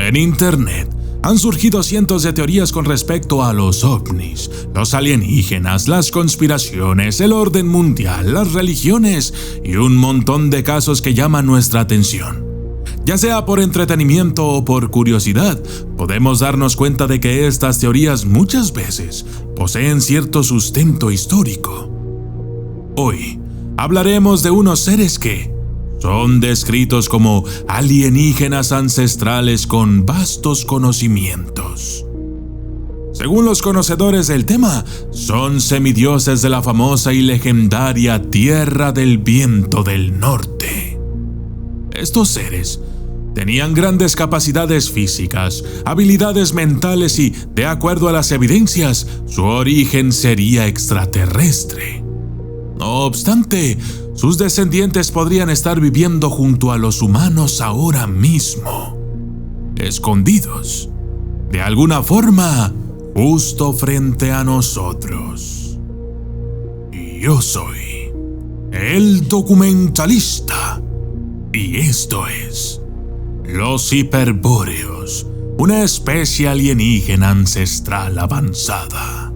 En Internet han surgido cientos de teorías con respecto a los ovnis, los alienígenas, las conspiraciones, el orden mundial, las religiones y un montón de casos que llaman nuestra atención. Ya sea por entretenimiento o por curiosidad, podemos darnos cuenta de que estas teorías muchas veces poseen cierto sustento histórico. Hoy hablaremos de unos seres que son descritos como alienígenas ancestrales con vastos conocimientos. Según los conocedores del tema, son semidioses de la famosa y legendaria Tierra del Viento del Norte. Estos seres tenían grandes capacidades físicas, habilidades mentales y, de acuerdo a las evidencias, su origen sería extraterrestre. No obstante, sus descendientes podrían estar viviendo junto a los humanos ahora mismo, escondidos, de alguna forma, justo frente a nosotros. Y yo soy el documentalista, y esto es los hiperbóreos, una especie alienígena ancestral avanzada.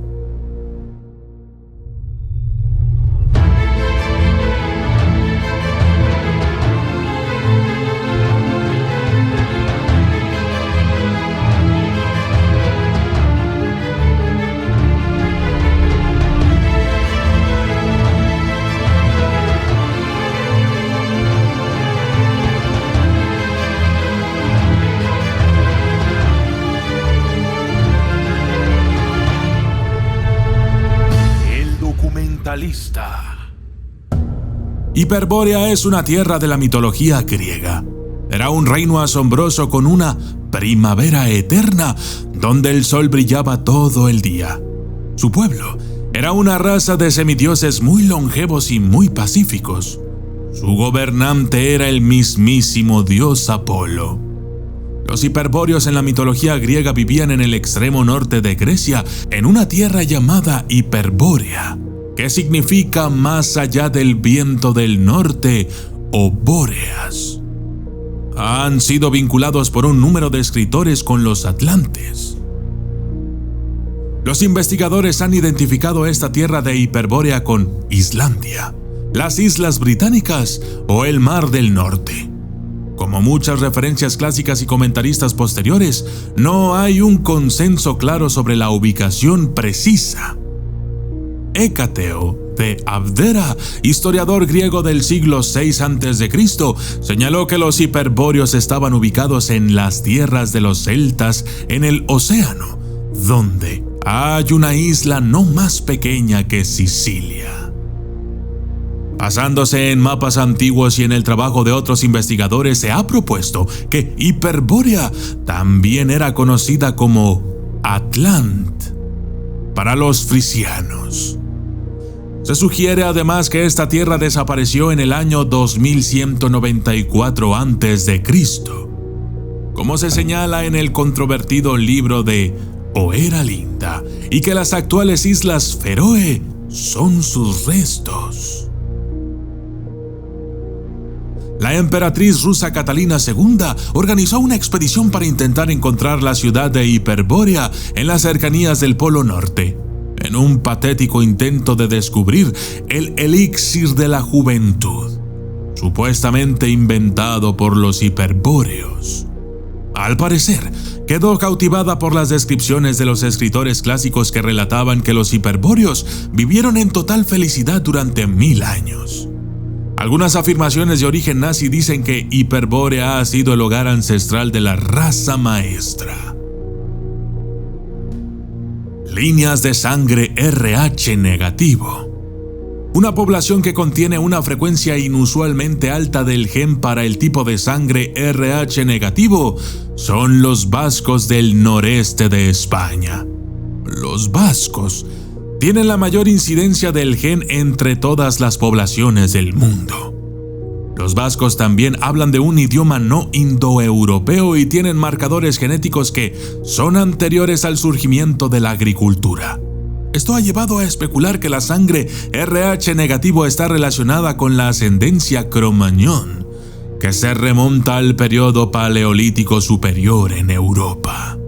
Hiperbórea es una tierra de la mitología griega. Era un reino asombroso con una primavera eterna donde el sol brillaba todo el día. Su pueblo era una raza de semidioses muy longevos y muy pacíficos. Su gobernante era el mismísimo dios Apolo. Los hiperbóreos en la mitología griega vivían en el extremo norte de Grecia, en una tierra llamada Hiperbórea, que significa más allá del viento del norte o Bóreas. Han sido vinculados por un número de escritores con los atlantes. Los investigadores han identificado esta tierra de Hiperbórea con Islandia, las Islas Británicas o el Mar del Norte. Como muchas referencias clásicas y comentaristas posteriores, no hay un consenso claro sobre la ubicación precisa. Hecateo de Abdera, historiador griego del siglo VI a.C., señaló que los hiperbóreos estaban ubicados en las tierras de los celtas en el océano, donde hay una isla no más pequeña que Sicilia. Basándose en mapas antiguos y en el trabajo de otros investigadores, se ha propuesto que Hiperbórea también era conocida como Atlant para los frisianos. Se sugiere además que esta tierra desapareció en el año 2194 a.C., como se señala en el controvertido libro de Oera Linda, y que las actuales Islas Feroe son sus restos. La emperatriz rusa Catalina II organizó una expedición para intentar encontrar la ciudad de Hiperbórea en las cercanías del Polo Norte, en un patético intento de descubrir el elixir de la juventud, supuestamente inventado por los hiperbóreos. Al parecer, quedó cautivada por las descripciones de los escritores clásicos que relataban que los hiperbóreos vivieron en total felicidad durante 1000 años. Algunas afirmaciones de origen nazi dicen que Hiperbórea ha sido el hogar ancestral de la raza maestra. Líneas de sangre RH negativo. Una población que contiene una frecuencia inusualmente alta del gen para el tipo de sangre RH negativo son los vascos del noreste de España. Los vascos tienen la mayor incidencia del gen entre todas las poblaciones del mundo. Los vascos también hablan de un idioma no indoeuropeo y tienen marcadores genéticos que son anteriores al surgimiento de la agricultura. Esto ha llevado a especular que la sangre RH negativo está relacionada con la ascendencia Cromañón, que se remonta al periodo paleolítico superior en Europa.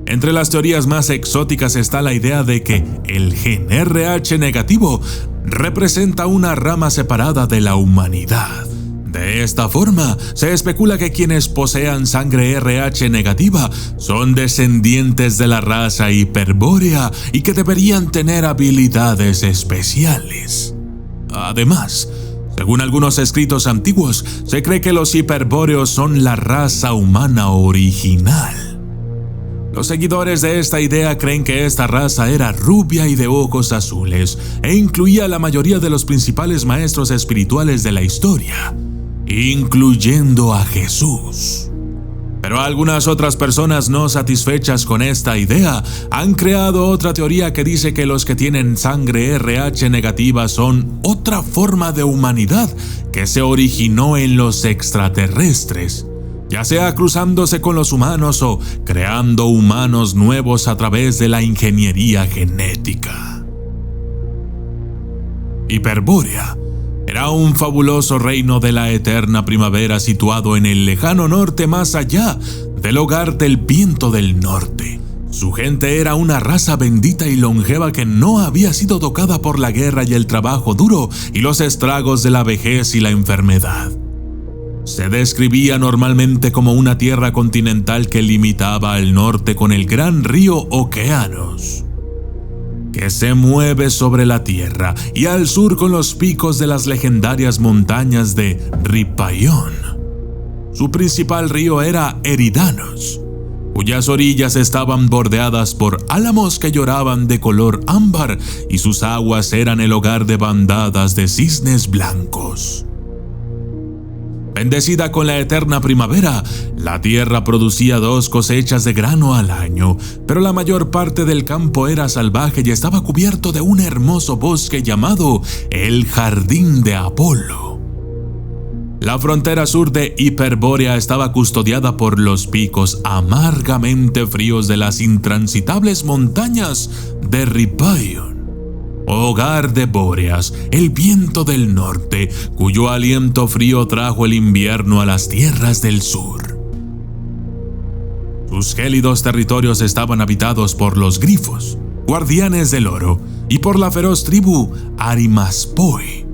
Entre las teorías más exóticas está la idea de que el gen RH negativo representa una rama separada de la humanidad. De esta forma, se especula que quienes posean sangre RH negativa son descendientes de la raza hiperbórea y que deberían tener habilidades especiales. Además, según algunos escritos antiguos, se cree que los hiperbóreos son la raza humana original. Los seguidores de esta idea creen que esta raza era rubia y de ojos azules e incluía a la mayoría de los principales maestros espirituales de la historia, incluyendo a Jesús. Pero algunas otras personas no satisfechas con esta idea han creado otra teoría que dice que los que tienen sangre RH negativa son otra forma de humanidad que se originó en los extraterrestres, ya sea cruzándose con los humanos o creando humanos nuevos a través de la ingeniería genética. Hiperbórea era un fabuloso reino de la eterna primavera situado en el lejano norte más allá del hogar del viento del norte. Su gente era una raza bendita y longeva que no había sido tocada por la guerra y el trabajo duro y los estragos de la vejez y la enfermedad. Se describía normalmente como una tierra continental que limitaba al norte con el gran río Okeanos, que se mueve sobre la tierra, y al sur con los picos de las legendarias montañas de Riparión. Su principal río era Eridanos, cuyas orillas estaban bordeadas por álamos que lloraban de color ámbar y sus aguas eran el hogar de bandadas de cisnes blancos. Bendecida con la eterna primavera, la tierra producía 2 cosechas de grano al año, pero la mayor parte del campo era salvaje y estaba cubierto de un hermoso bosque llamado el Jardín de Apolo. La frontera sur de Hiperbórea estaba custodiada por los picos amargamente fríos de las intransitables montañas de Riparión, hogar de Bóreas, el viento del norte, cuyo aliento frío trajo el invierno a las tierras del sur. Sus gélidos territorios estaban habitados por los grifos, guardianes del oro, y por la feroz tribu Arimaspoi,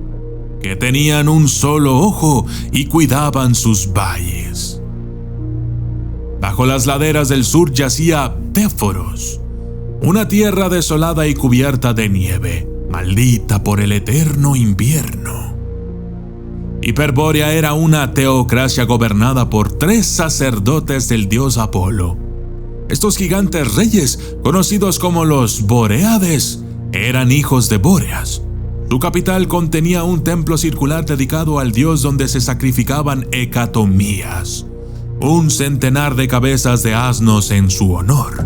que tenían un solo ojo y cuidaban sus valles. Bajo las laderas del sur yacía Téforos, una tierra desolada y cubierta de nieve, maldita por el eterno invierno. Hiperbórea era una teocracia gobernada por 3 sacerdotes del dios Apolo. Estos gigantes reyes, conocidos como los Boreades, eran hijos de Bóreas. Su capital contenía un templo circular dedicado al dios donde se sacrificaban hecatomías, un centenar de cabezas de asnos en su honor.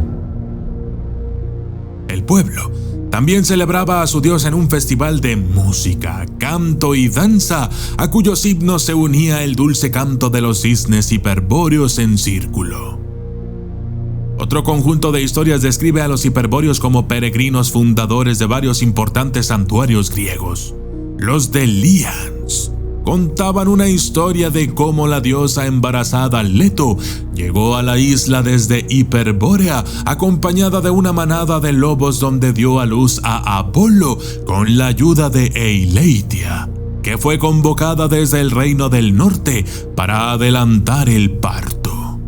El pueblo también celebraba a su dios en un festival de música, canto y danza, a cuyos himnos se unía el dulce canto de los cisnes hiperbóreos en círculo. Otro conjunto de historias describe a los hiperbóreos como peregrinos fundadores de varios importantes santuarios griegos. Los Delians contaban una historia de cómo la diosa embarazada Leto llegó a la isla desde Hiperbórea acompañada de una manada de lobos donde dio a luz a Apolo con la ayuda de Eileitia, que fue convocada desde el reino del norte para adelantar el parto.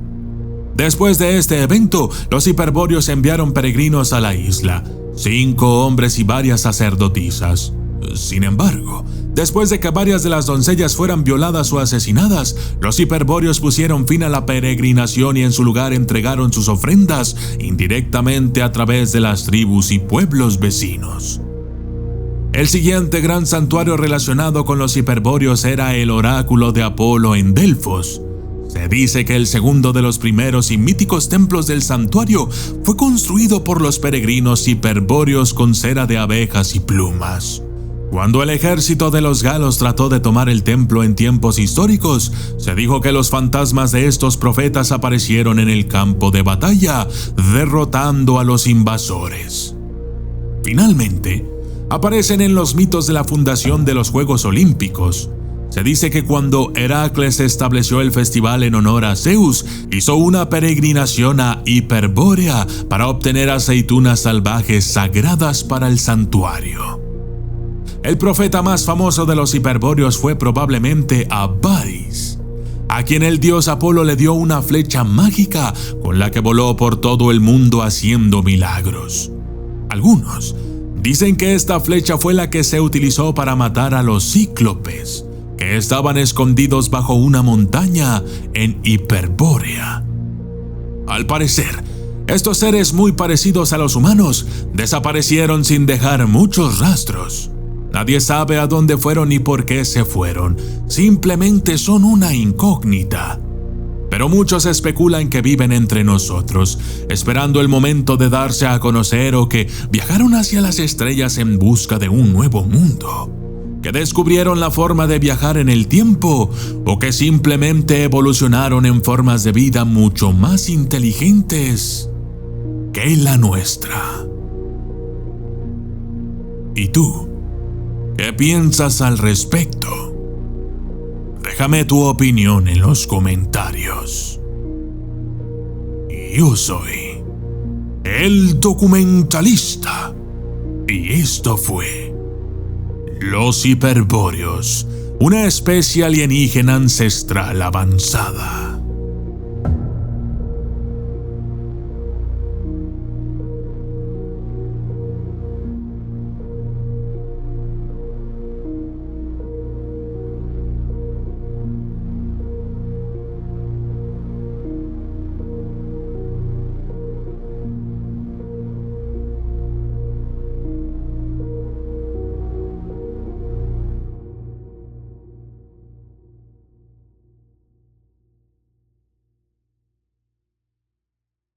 Después de este evento, los hiperbóreos enviaron peregrinos a la isla, 5 hombres y varias sacerdotisas. Sin embargo, después de que varias de las doncellas fueran violadas o asesinadas, los hiperbóreos pusieron fin a la peregrinación y en su lugar entregaron sus ofrendas indirectamente a través de las tribus y pueblos vecinos. El siguiente gran santuario relacionado con los hiperbóreos era el oráculo de Apolo en Delfos. Se dice que el segundo de los primeros y míticos templos del santuario fue construido por los peregrinos hiperbóreos con cera de abejas y plumas. Cuando el ejército de los galos trató de tomar el templo en tiempos históricos, se dijo que los fantasmas de estos profetas aparecieron en el campo de batalla, derrotando a los invasores. Finalmente, aparecen en los mitos de la fundación de los Juegos Olímpicos. Se dice que cuando Heracles estableció el festival en honor a Zeus, hizo una peregrinación a Hiperbórea para obtener aceitunas salvajes sagradas para el santuario. El profeta más famoso de los hiperbóreos fue probablemente Avaris, a quien el dios Apolo le dio una flecha mágica con la que voló por todo el mundo haciendo milagros. Algunos dicen que esta flecha fue la que se utilizó para matar a los cíclopes, que estaban escondidos bajo una montaña en Hiperbórea. Al parecer, estos seres muy parecidos a los humanos desaparecieron sin dejar muchos rastros. Nadie sabe a dónde fueron ni por qué se fueron, simplemente son una incógnita. Pero muchos especulan que viven entre nosotros, esperando el momento de darse a conocer, o que viajaron hacia las estrellas en busca de un nuevo mundo, que descubrieron la forma de viajar en el tiempo, o que simplemente evolucionaron en formas de vida mucho más inteligentes que la nuestra. ¿Y tú? ¿Qué piensas al respecto? Déjame tu opinión en los comentarios. Yo soy el documentalista y esto fue Los Hiperbóreos, una especie alienígena ancestral avanzada.